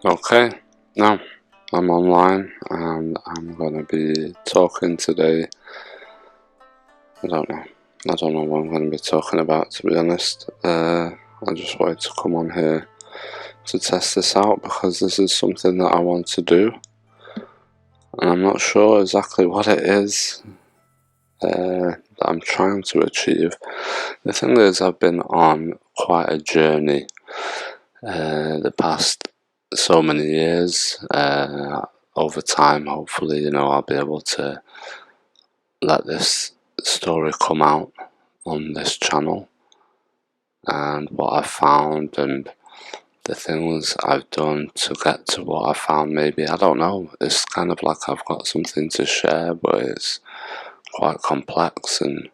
Okay, now I'm online and I'm gonna be talking today. I don't know. I don't know what I'm gonna be talking about, to be honest. I just wanted to come on here to test this out because this is something that I want to do, and I'm not sure exactly what it is that I'm trying to achieve. The thing is, I've been on quite a journey the past so many years. Over time, hopefully, I'll be able to let this story come out on this channel and what I've found and the things I've done to get to what I found. Maybe, I don't know, it's kind of like I've got something to share, but it's quite complex, and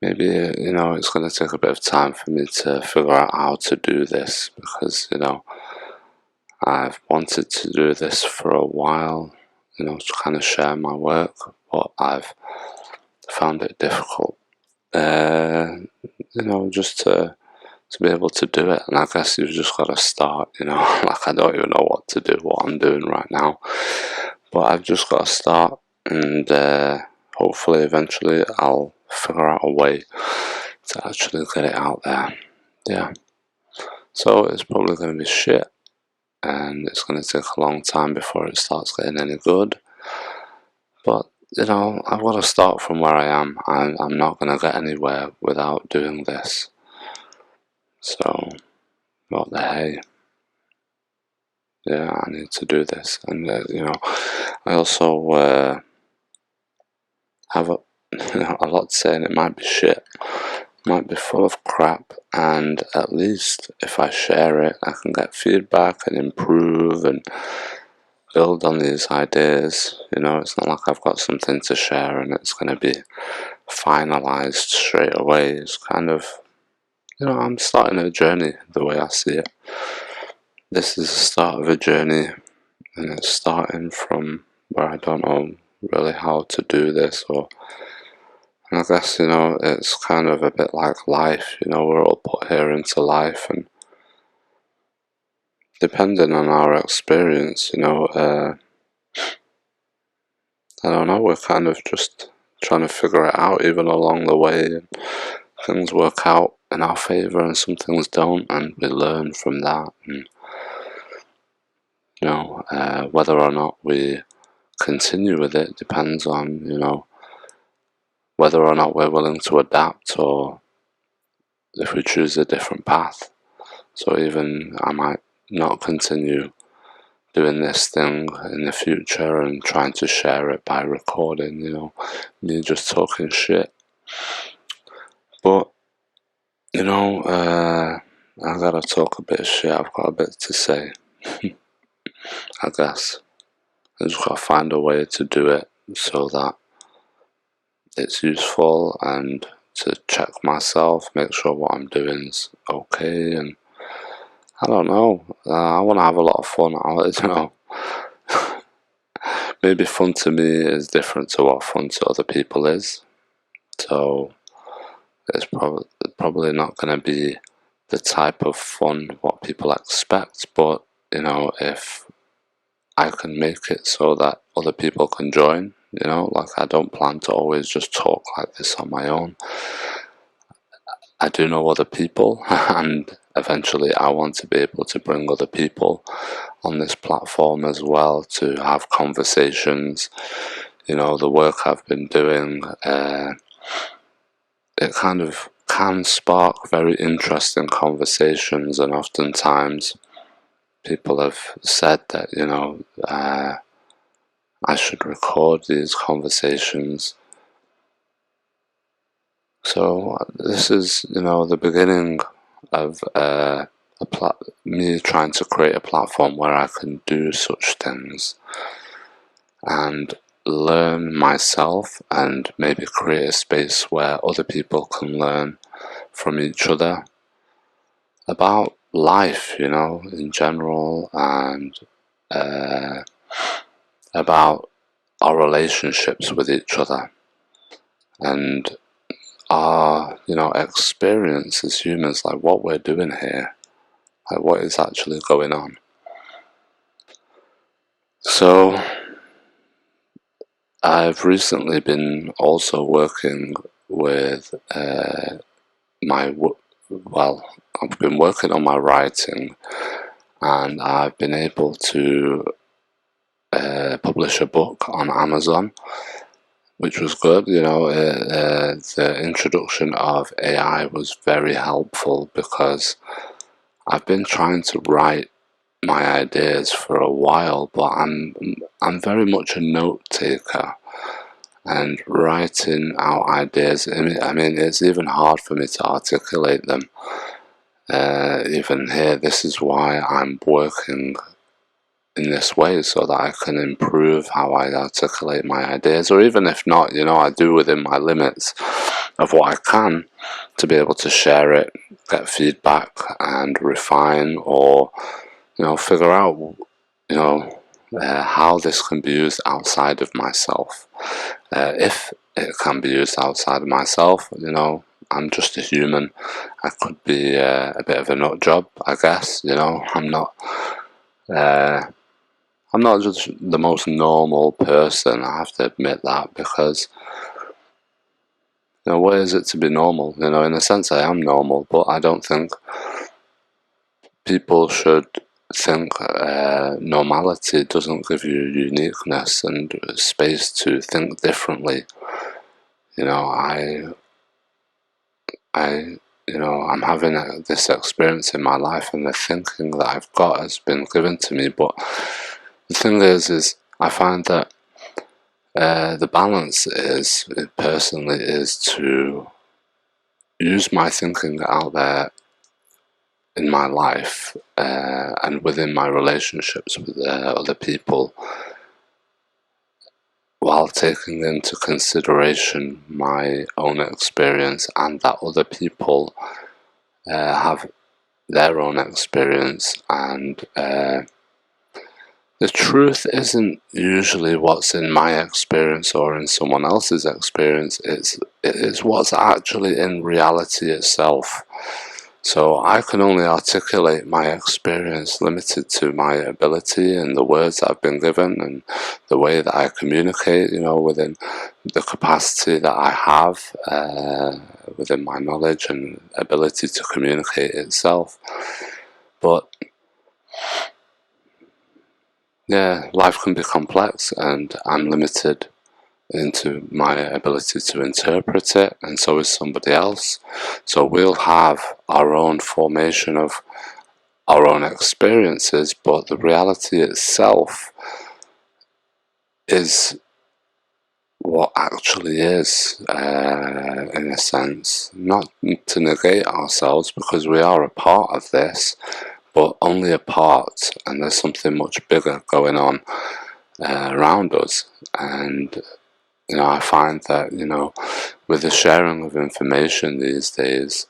maybe it's going to take a bit of time for me to figure out how to do this, because I've wanted to do this for a while, to kind of share my work, but I've found it difficult, just to be able to do it. And I guess you've just got to start, like I don't even know what to do, what I'm doing right now, but I've just got to start, and hopefully eventually I'll figure out a way to actually get it out there. Yeah, so it's probably going to be shit, and it's going to take a long time before it starts getting any good, but I've got to start from where I am, and I'm not going to get anywhere without doing this. So what the hey, yeah, I need to do this. And I also have a lot to say, and it might be shit, might be full of crap, and at least if I share it I can get feedback and improve and build on these ideas. It's not like I've got something to share and it's going to be finalized straight away. It's kind of, I'm starting a journey the way I see it. This is the start of a journey, and it's starting from where I don't know really how to do this, and I guess, it's kind of a bit like life, we're all put here into life, and depending on our experience, I don't know, we're kind of just trying to figure it out even along the way, and things work out in our favour and some things don't, and we learn from that, and whether or not we continue with it depends on, whether or not we're willing to adapt, or if we choose a different path. So even I might not continue doing this thing in the future and trying to share it by recording, me just talking shit. But, I gotta talk a bit of shit, I've got a bit to say. I guess. I just gotta find a way to do it so that it's useful, and to check myself, make sure what I'm doing is okay, and I don't know, I want to have a lot of fun out of it, Maybe fun to me is different to what fun to other people is, so it's probably not going to be the type of fun what people expect, but if I can make it so that other people can join, like I don't plan to always just talk like this on my own. I do know other people, and eventually I want to be able to bring other people on this platform as well to have conversations. The work I've been doing, it kind of can spark very interesting conversations, and oftentimes people have said that, I should record these conversations. So this is, the beginning of me trying to create a platform where I can do such things and learn myself, and maybe create a space where other people can learn from each other about life, in general, and about our relationships with each other, and our, experience as humans, like what we're doing here, like what is actually going on. So I've recently been also working with I've been working on my writing, and I've been able to publish a book on Amazon, which was good. The introduction of AI was very helpful because I've been trying to write my ideas for a while, but I'm very much a note taker, and writing out ideas. I mean, it's even hard for me to articulate them. Even here, this is why I'm working in this way, so that I can improve how I articulate my ideas, or even if not, I do within my limits of what I can to be able to share it, get feedback, and refine, or figure out how this can be used outside of myself. If it can be used outside of myself, I'm just a human. I could be a bit of a nut job, I guess. I'm not just the most normal person. I have to admit that, because what is it to be normal? In a sense, I am normal, but I don't think people should think normality doesn't give you uniqueness and space to think differently. I'm having this experience in my life, and the thinking that I've got has been given to me. But the thing is I find that the balance personally, is to use my thinking out there in my life and within my relationships with other people, while taking into consideration my own experience, and that other people have their own experience, and the truth isn't usually what's in my experience or in someone else's experience. It's what's actually in reality itself. So I can only articulate my experience limited to my ability and the words I've been given, and the way that I communicate, within the capacity that I have, within my knowledge and ability to communicate itself. But yeah, life can be complex, and I'm limited into my ability to interpret it, and so is somebody else. So we'll have our own formation of our own experiences, but the reality itself is what actually is, in a sense. Not to negate ourselves, because we are a part of this, but only a part, and there's something much bigger going on around us. And I find that with the sharing of information these days,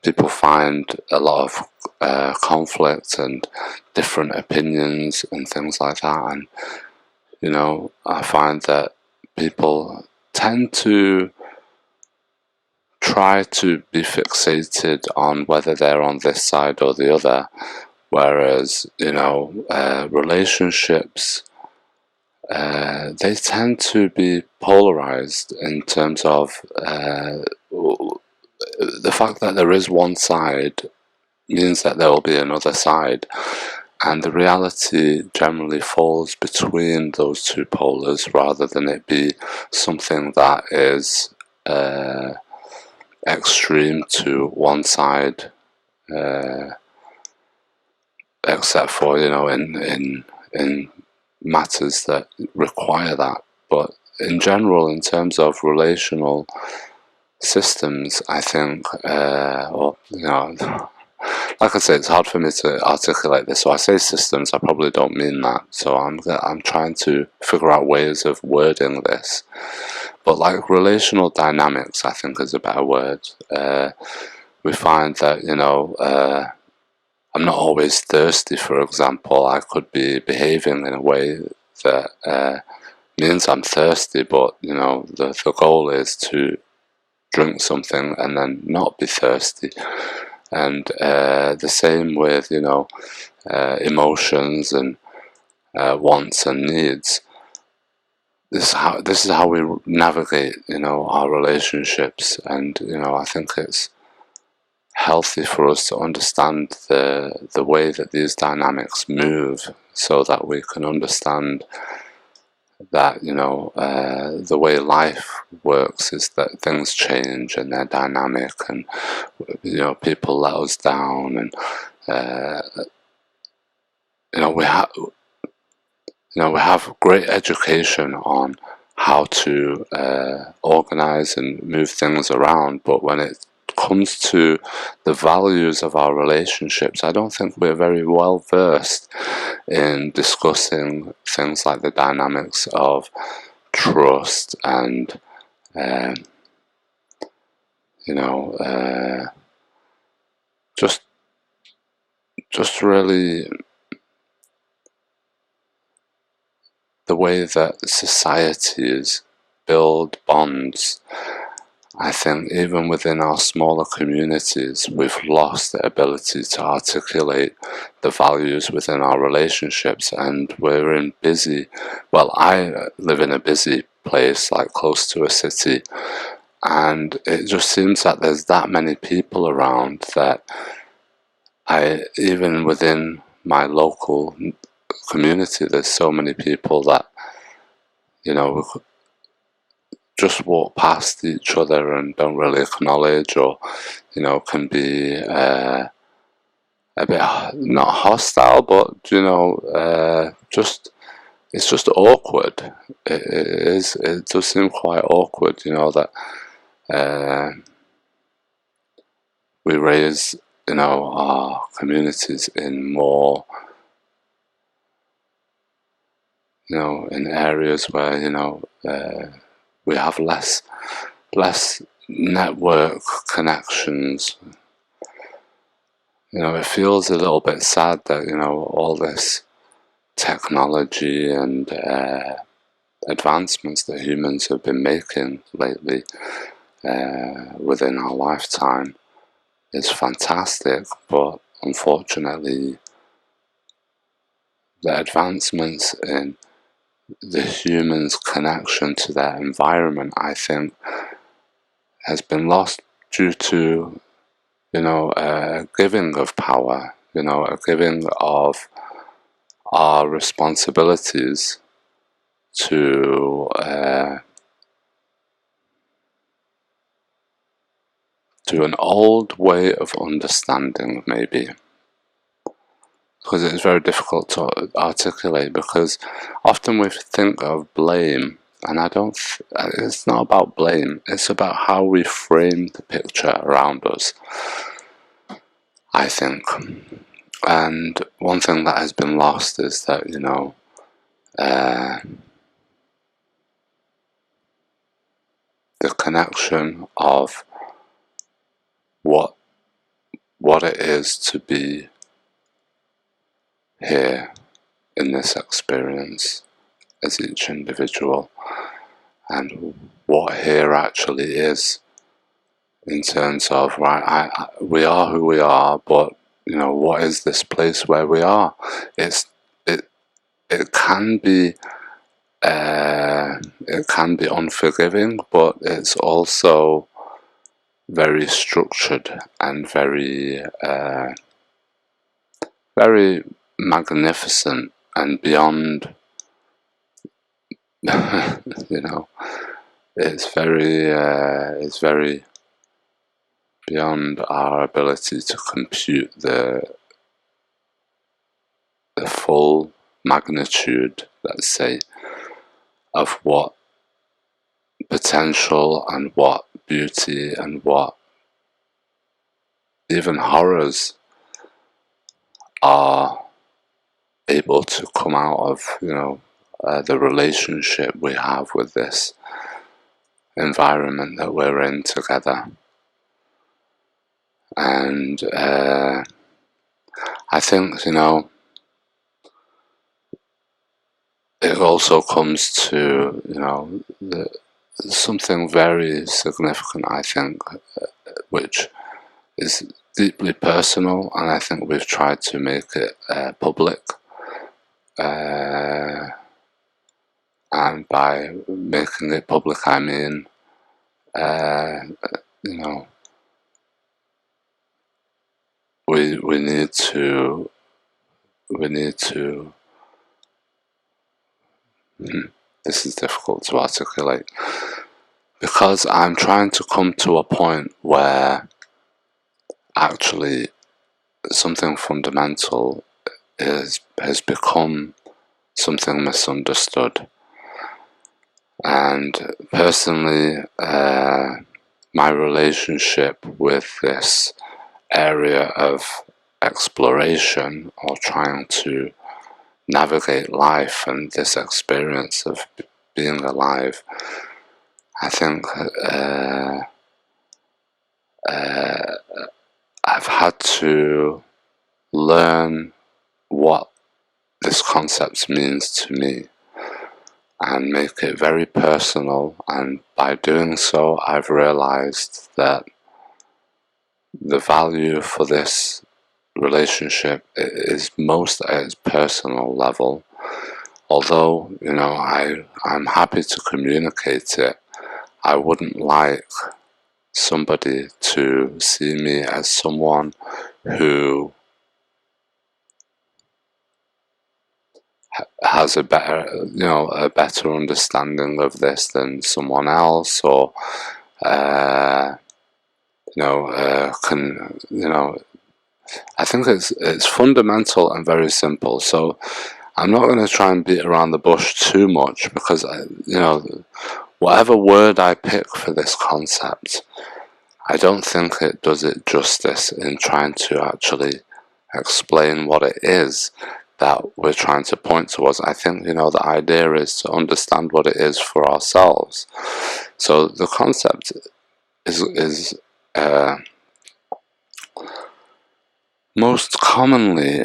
people find a lot of conflict and different opinions and things like that. And I find that people tend to try to be fixated on whether they're on this side or the other, whereas relationships, they tend to be polarized in terms of the fact that there is one side means that there will be another side, and the reality generally falls between those two polars, rather than it be something that is extreme to one side, except for in matters that require that. But in general, in terms of relational systems, I think, like I say, it's hard for me to articulate this. So I say systems, I probably don't mean that. So I'm trying to figure out ways of wording this. But like relational dynamics, I think is a better word. We find that I'm not always thirsty. For example, I could be behaving in a way that means I'm thirsty, but the goal is to drink something and then not be thirsty. And the same with, you know, emotions and wants and needs. This is how we navigate, you know, our relationships. And, you know, I think it's healthy for us to understand the way that these dynamics move, so that we can understand that, you know, the way life works is that things change and they're dynamic, and, you know, people let us down, and you know, we have great education on how to organize and move things around, but when it comes to the values of our relationships, I don't think we're very well versed in discussing things like the dynamics of trust and you know, just really the way that societies build bonds. I think even within our smaller communities, we've lost the ability to articulate the values within our relationships, and we're in busy, well, I live in a busy place, like close to a city, and it just seems that there's that many people around that even within my local community, there's so many people that, you know, just walk past each other and don't really acknowledge, or, you know, can be a bit not hostile, but, you know, just it's just awkward. It does seem quite awkward, you know, that we raise, you know, our communities in more, you know, in areas where, you know, we have less network connections. You know, it feels a little bit sad that, you know, all this technology and advancements that humans have been making lately within our lifetime is fantastic, but unfortunately the advancements in the human's connection to their environment, I think, has been lost due to, you know, a giving of power, you know, a giving of our responsibilities to an old way of understanding, maybe, because it's very difficult to articulate, because often we think of blame, and it's not about blame, it's about how we frame the picture around us, I think. And one thing that has been lost is that, you know, the connection of what it is to be here in this experience as each individual, and what here actually is, in terms of, right, we are who we are, but, you know, what is this place where we are? It can be unforgiving, but it's also very structured and very very magnificent and beyond. You know, it's very beyond our ability to compute the full magnitude, let's say, of what potential and what beauty and what even horrors are able to come out of, you know, the relationship we have with this environment that we're in together. And I think, you know, it also comes to, you know, something very significant, I think, which is deeply personal, and I think we've tried to make it public. And by making it public, I mean, you know, we need to this is difficult to articulate, because I'm trying to come to a point where actually something fundamental has become something misunderstood. And personally, my relationship with this area of exploration, or trying to navigate life and this experience of being alive, I think I've had to learn what this concept means to me and make it very personal, and by doing so I've realized that the value for this relationship is most at its personal level. Although, you know, I'm happy to communicate it, I wouldn't like somebody to see me as someone who has a better, a better understanding of this than someone else, or I think it's fundamental and very simple. So I'm not going to try and beat around the bush too much, because whatever word I pick for this concept, I don't think it does it justice in trying to actually explain what it is that we're trying to point towards. I think, the idea is to understand what it is for ourselves. So the concept is most commonly,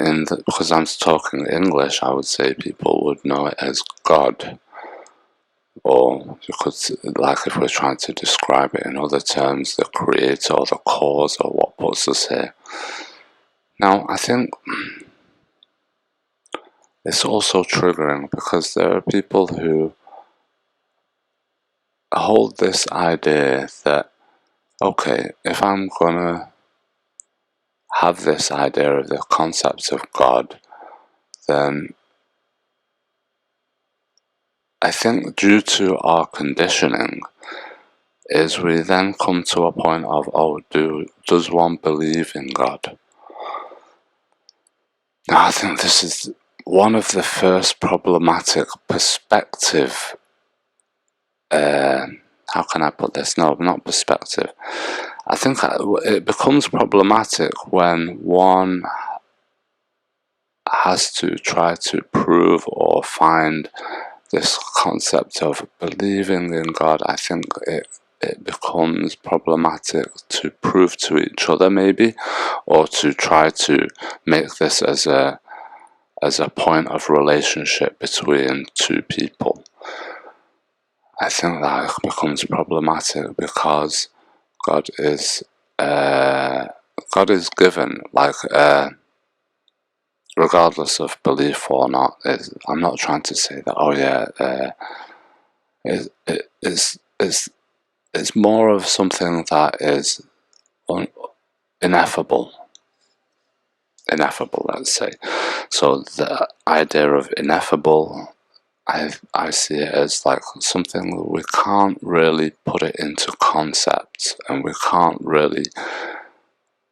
because I'm talking English, I would say people would know it as God. Or you could, like if we're trying to describe it in other terms, the creator or the cause, or what puts us here. Now, I think it's also triggering, because there are people who hold this idea that, okay, if I'm gonna have this idea of the concept of God, then I think due to our conditioning is we then come to a point of, does one believe in God? Now, I think this is one of the first problematic perspective, how can I put this? No, not perspective. I think it becomes problematic when one has to try to prove or find this concept of believing in God. I think it becomes problematic to prove to each other, maybe, or to try to make this as a point of relationship between two people. I think that becomes problematic, because God is given, like, regardless of belief or not. I'm not trying to say that, it's more of something that is ineffable, let's say. So the idea of ineffable, I see it as like something that we can't really put it into concepts, and we can't really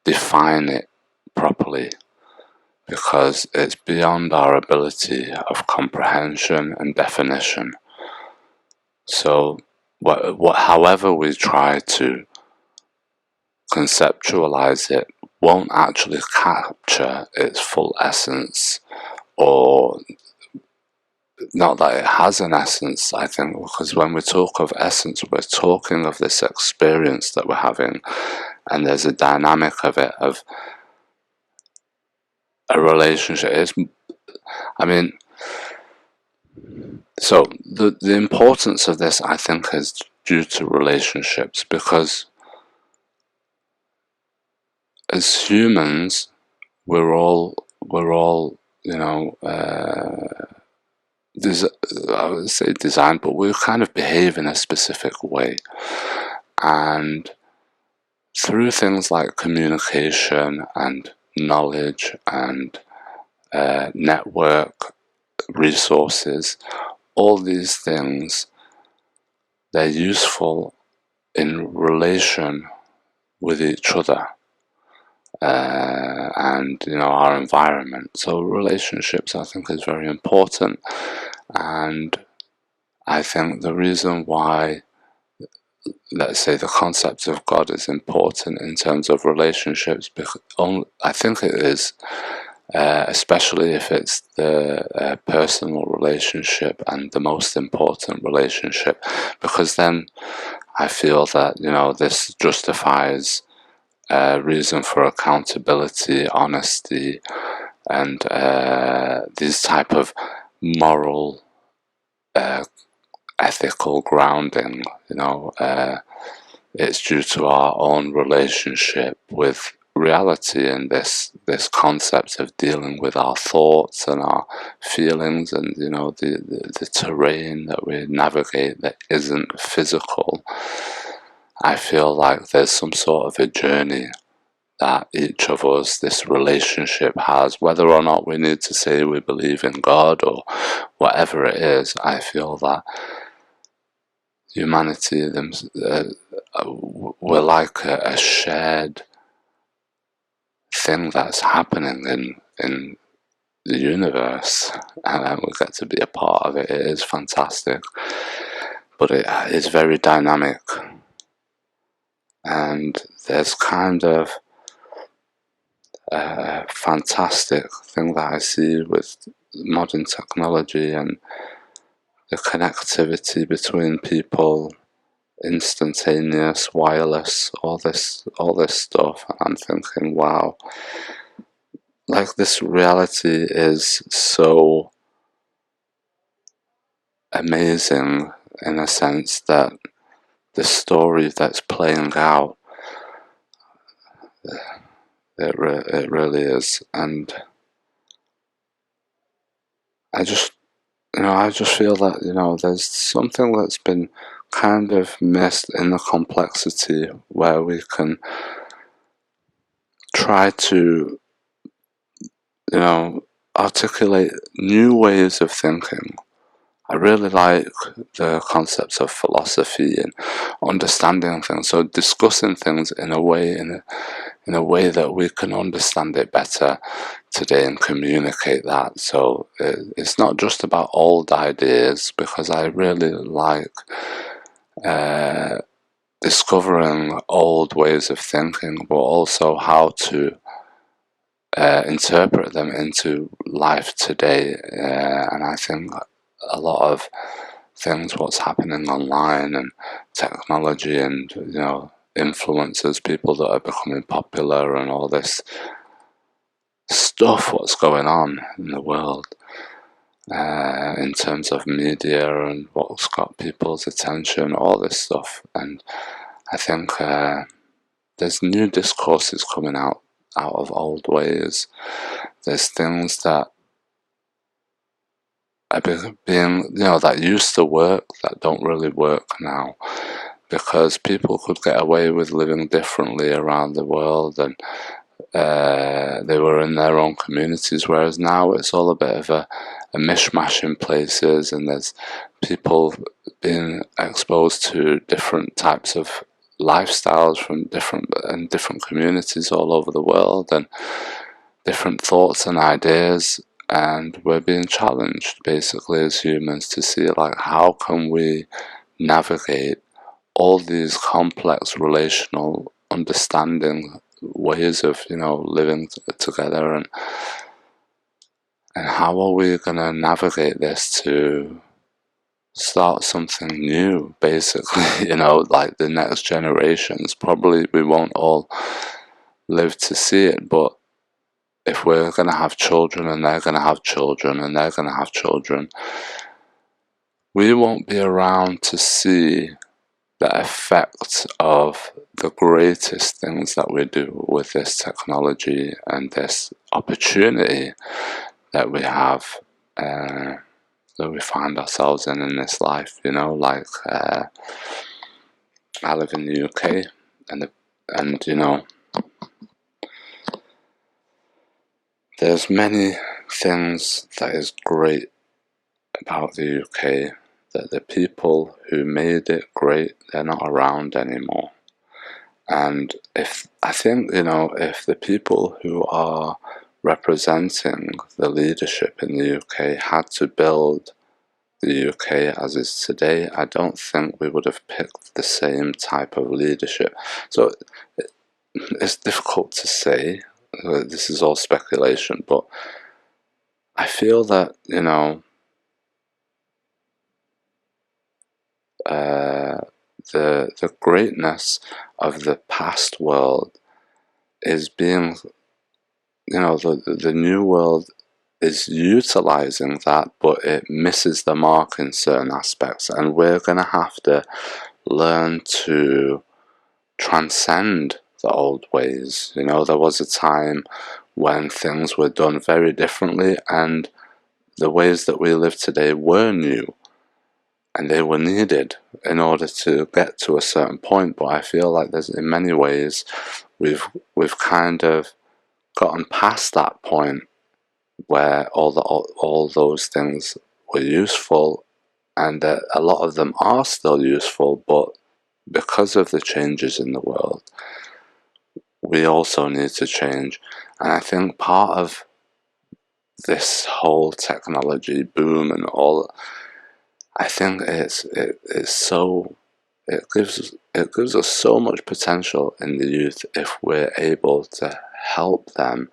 define it properly, because it's beyond our ability of comprehension and definition. So however we try to conceptualize it won't actually capture its full essence, or not that it has an essence, I think, because when we talk of essence, we're talking of this experience that we're having, and there's a dynamic of it, of a relationship. So the importance of this, I think, is due to relationships, because as humans, we're all I would say designed, but we kind of behave in a specific way. And through things like communication and knowledge and network resources, all these things, they're useful in relation with each other and our environment. So relationships, I think, is very important, and I think the reason why, let's say, the concept of God is important in terms of relationships, I think it is, especially if it's the personal relationship and the most important relationship, because then I feel that this justifies reason for accountability, honesty, and these type of moral, ethical grounding. It's due to our own relationship with reality and this concept of dealing with our thoughts and our feelings, and the terrain that we navigate that isn't physical. I feel like there's some sort of a journey that each of us, this relationship has, whether or not we need to say we believe in God or whatever it is. I feel that humanity, we're like a shared thing that's happening in the universe, and we get to be a part of it. It is fantastic, but it is very dynamic, and there's kind of a fantastic thing that I see with modern technology and the connectivity between people, instantaneous, wireless, all this stuff. I'm thinking, wow, like this reality is so amazing in a sense that the story that's playing out, it really is. And I just feel that there's something that's been kind of missed in the complexity, where we can try to articulate new ways of thinking. I really like the concepts of philosophy and understanding things, so discussing things in a way that we can understand it better today and communicate that. So it's not just about old ideas, because I really like discovering old ways of thinking, but also how to interpret them into life today. And I think a lot of things, what's happening online and technology and influencers, people that are becoming popular, and all this stuff, what's going on in the world in terms of media and what's got people's attention, all this stuff. And I think there's new discourses coming out of old ways. There's things that are being, that used to work, that don't really work now, because people could get away with living differently around the world, and they were in their own communities, whereas now it's all a bit of a mishmash in places, and there's people being exposed to different types of lifestyles from different communities all over the world, and different thoughts and ideas. And we're being challenged basically as humans to see, like, how can we navigate all these complex relational understanding ways of living together, and how are we going to navigate this to start something new, basically. Like the next generations, probably we won't all live to see it, but if we're going to have children, and they're going to have children, and they're going to have children, we won't be around to see the effect of the greatest things that we do with this technology and this opportunity that we have, that we find ourselves in this life. You know, like I live in the UK, and you know, there's many things that is great about the UK, that the people who made it great, they're not around anymore. And if I think, you know, if the people who are representing the leadership in the UK had to build the UK as is today, I don't think we would have picked the same type of leadership. So it's difficult to say. This is all speculation, but I feel that, you know, the greatness of the past world is being, you know, the new world is utilizing that, but it misses the mark in certain aspects, and we're going to have to learn to transcend the old ways. You know, there was a time when things were done very differently, and the ways that we live today were new, and they were needed in order to get to a certain point. But I feel like there's, in many ways, we've kind of gotten past that point where all those things were useful, and a lot of them are still useful, but because of the changes in the world, we also need to change. And I think part of this whole technology boom and all, I think it's so, it gives us so much potential in the youth if we're able to help them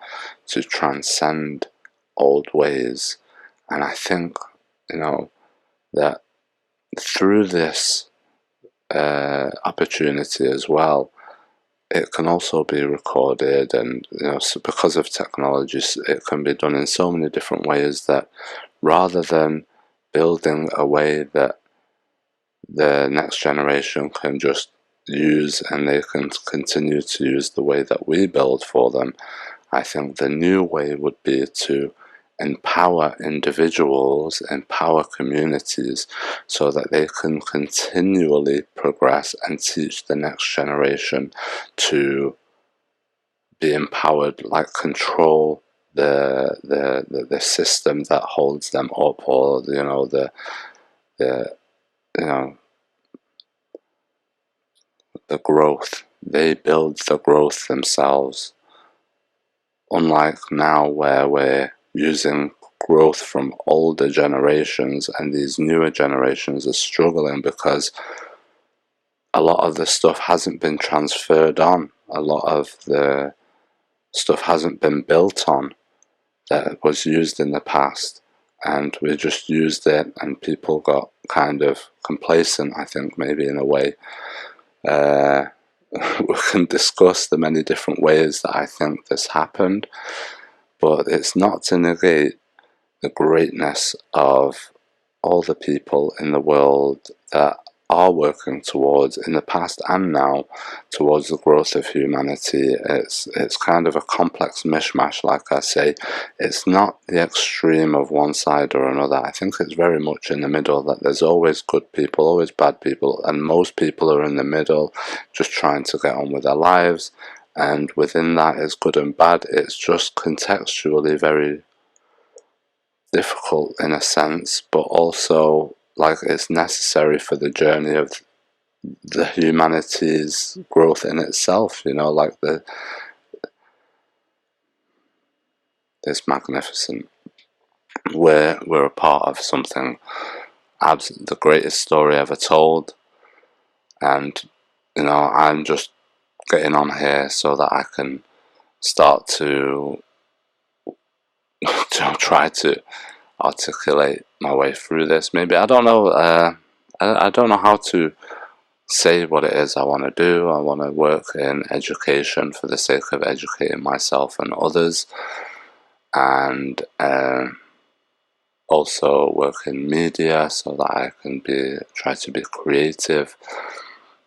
to transcend old ways. And I think, you know, that through this opportunity as well, it can also be recorded, and you know, so because of technology, it can be done in so many different ways that rather than building a way that the next generation can just use and they can continue to use the way that we build for them, I think the new way would be to empower individuals, empower communities, so that they can continually progress and teach the next generation to be empowered, like control the system that holds them up, or you know, the you know, the growth. They build the growth themselves, unlike now where we're using growth from older generations, and these newer generations are struggling because a lot of the stuff hasn't been transferred on. A lot of the stuff hasn't been built on that was used in the past, and we just used it, and people got kind of complacent, I think, maybe in a way. We can discuss the many different ways that I think this happened, but it's not to negate the greatness of all the people in the world that are working towards, in the past and now, towards the growth of humanity. It's kind of a complex mishmash, like I say. It's not the extreme of one side or another. I think it's very much in the middle, that there's always good people, always bad people, and most people are in the middle, just trying to get on with their lives, and within that is good and bad. It's just contextually very difficult in a sense, but also like it's necessary for the journey of the humanity's growth in itself. You know, like it's magnificent. We're a part of something, the greatest story ever told, and you know, I'm just getting on here so that I can start to try to articulate my way through this. Maybe I don't know. I don't know how to say what it is I want to do. I want to work in education for the sake of educating myself and others, and also work in media so that I can try to be creative,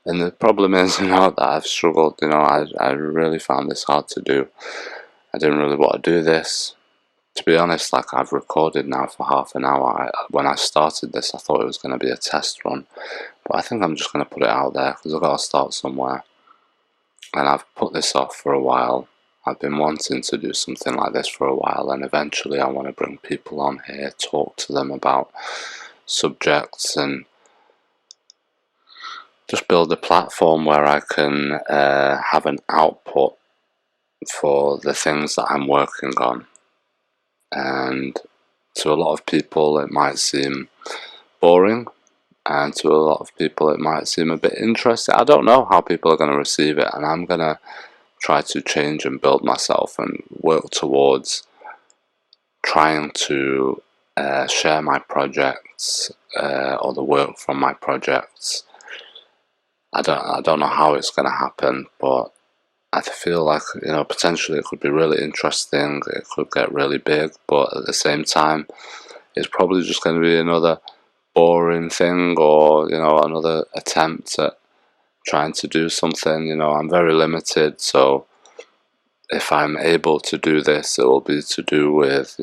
And the problem is, that I've struggled. I really found this hard to do. I didn't really want to do this. To be honest, like, I've recorded now for half an hour. When I started this, I thought it was going to be a test run, but I think I'm just going to put it out there because I've got to start somewhere. And I've put this off for a while. I've been wanting to do something like this for a while, and eventually I want to bring people on here, talk to them about subjects, and just build a platform where I can have an output for the things that I'm working on. And to a lot of people it might seem boring, and to a lot of people it might seem a bit interesting. I don't know how people are going to receive it, and I'm going to try to change and build myself and work towards trying to share my projects or the work from my projects. I don't know how it's going to happen, but I feel like, potentially it could be really interesting. It could get really big, but at the same time, it's probably just going to be another boring thing, or another attempt at trying to do something. I'm very limited, so if I'm able to do this, it will be to do with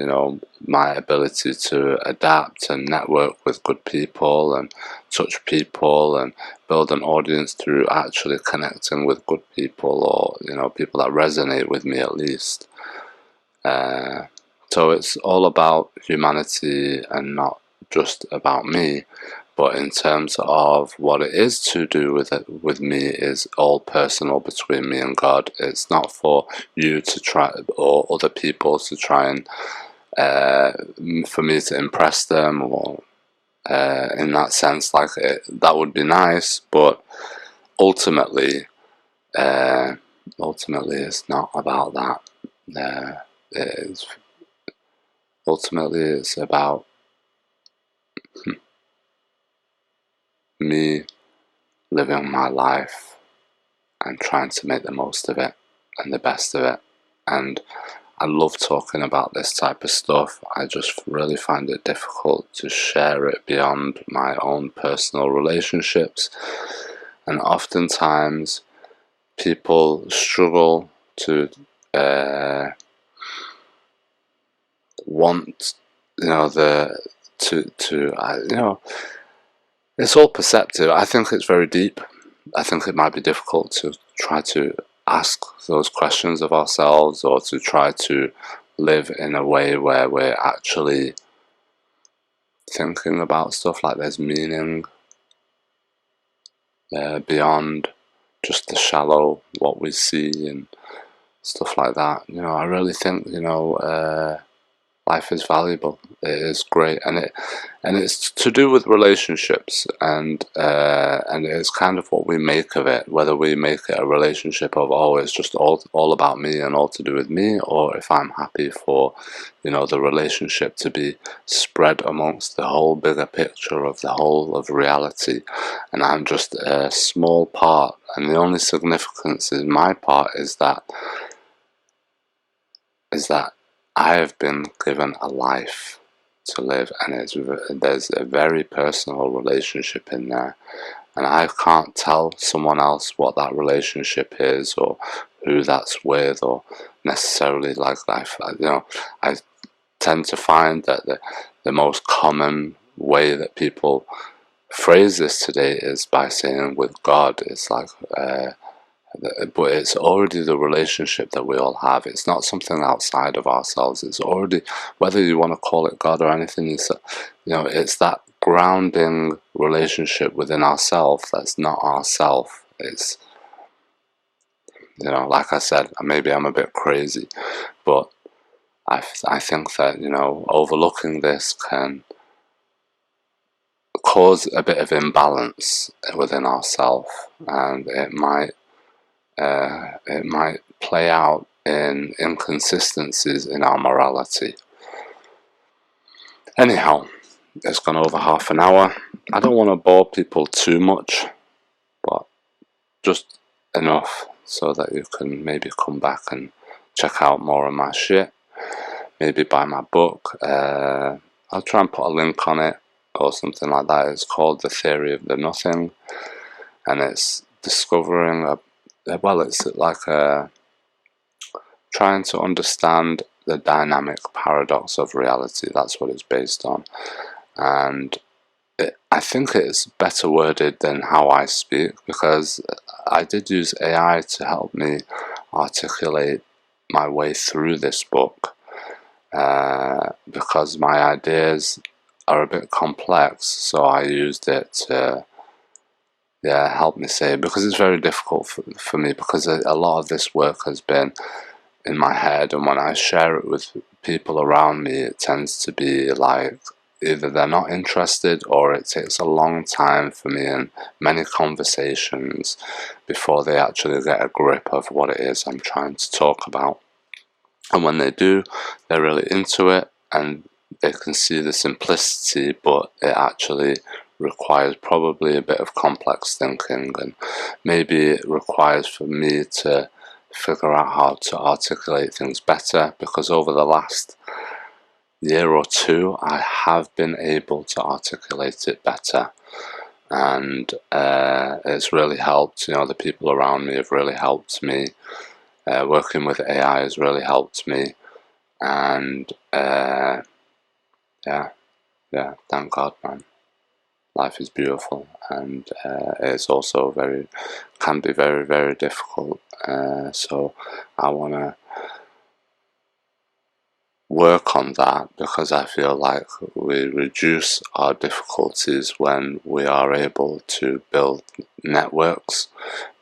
my ability to adapt and network with good people and touch people and build an audience through actually connecting with good people, or people that resonate with me at least. So it's all about humanity and not just about me. But in terms of what it is to do with me, is all personal between me and God. It's not for you to try, or other people to try and for me to impress them, or in that sense, like, that would be nice, but ultimately it's not about that. Ultimately it's about me living my life and trying to make the most of it and the best of it. And I love talking about this type of stuff. I just really find it difficult to share it beyond my own personal relationships, and oftentimes people struggle to want it's all perceptive. I think it's very deep. I think it might be difficult to try to ask those questions of ourselves, or to try to live in a way where we're actually thinking about stuff like there's meaning beyond just the shallow, what we see and stuff like that. I really think life is valuable. It is great, and it's to do with relationships, and it's kind of what we make of it. Whether we make it a relationship of, oh, it's just all about me and all to do with me, or if I'm happy for the relationship to be spread amongst the whole bigger picture of the whole of reality, and I'm just a small part, and the only significance in my part is that I have been given a life to live, and there's a very personal relationship in there, and I can't tell someone else what that relationship is, or who that's with, or necessarily like life. I tend to find that the most common way that people phrase this today is by saying with God. It's like but it's already the relationship that we all have. It's not something outside of ourselves. It's already, whether you want to call it God or anything, it's that grounding relationship within ourselves that's not ourself. It's, like I said, maybe I'm a bit crazy, but I think that overlooking this can cause a bit of imbalance within ourselves, and it might play out in inconsistencies in our morality. Anyhow, it's gone over half an hour. I don't want to bore people too much, but just enough so that you can maybe come back and check out more of my shit. Maybe buy my book. I'll try and put a link on it or something like that. It's called The Theory of the Nothing, and it's discovering well, it's like trying to understand the dynamic paradox of reality. That's what it's based on, and I think it's better worded than how I speak, because I did use AI to help me articulate my way through this book, because my ideas are a bit complex, so I used it to help me say it, because it's very difficult for me, because a lot of this work has been in my head, and when I share it with people around me, it tends to be like either they're not interested, or it takes a long time for me and many conversations before they actually get a grip of what it is I'm trying to talk about. And when they do, they're really into it and they can see the simplicity, but it actually requires probably a bit of complex thinking, and maybe it requires for me to figure out how to articulate things better, because over the last year or two I have been able to articulate it better, and it's really helped. The people around me have really helped me. Working with AI has really helped me, and yeah, thank God, man. Life is beautiful, and it's also can be very, very difficult. So I want to work on that, because I feel like we reduce our difficulties when we are able to build networks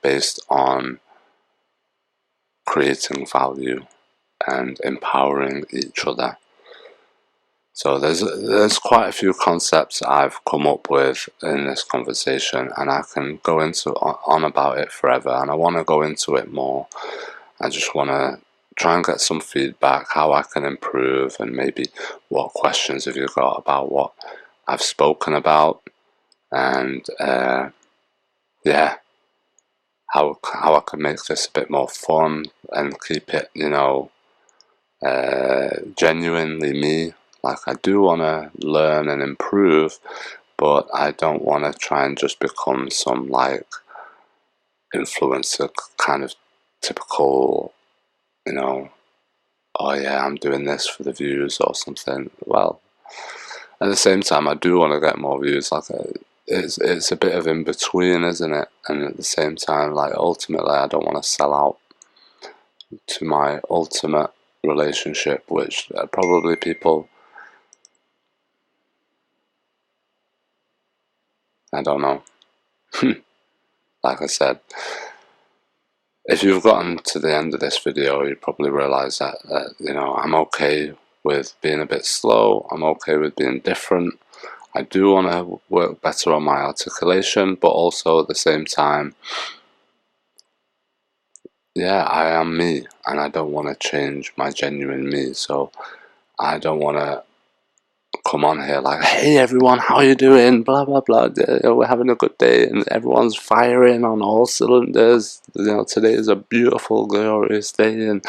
based on creating value and empowering each other. So there's quite a few concepts I've come up with in this conversation, and I can go on about it forever, and I want to go into it more. I just want to try and get some feedback, how I can improve, and maybe what questions have you got about what I've spoken about, and yeah, how I can make this a bit more fun and keep it, genuinely me. Like, I do want to learn and improve, but I don't want to try and just become some like influencer kind of typical, oh yeah, I'm doing this for the views or something. Well, at the same time, I do want to get more views. Like, it's a bit of in between, isn't it? And at the same time, like, ultimately, I don't want to sell out to my ultimate relationship, which probably people, I don't know. Like I said, if you've gotten to the end of this video, you probably realize that I'm okay with being a bit slow. I'm okay with being different. I do want to work better on my articulation, but also at the same time, yeah, I am me, and I don't want to change my genuine me. So I don't want to come on here like, hey everyone, how you doing, blah blah blah, we're having a good day and everyone's firing on all cylinders, today is a beautiful, glorious day, and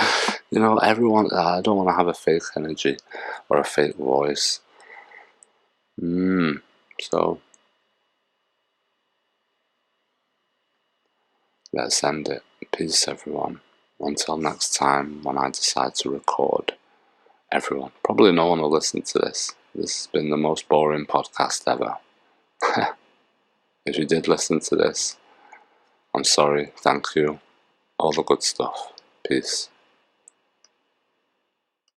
everyone, I don't want to have a fake energy or a fake voice. So let's end it. Peace, everyone. Until next time, when I decide to record. Everyone, probably no one will listen to this. This has been the most boring podcast ever. If you did listen to this, I'm sorry. Thank you. All the good stuff. Peace.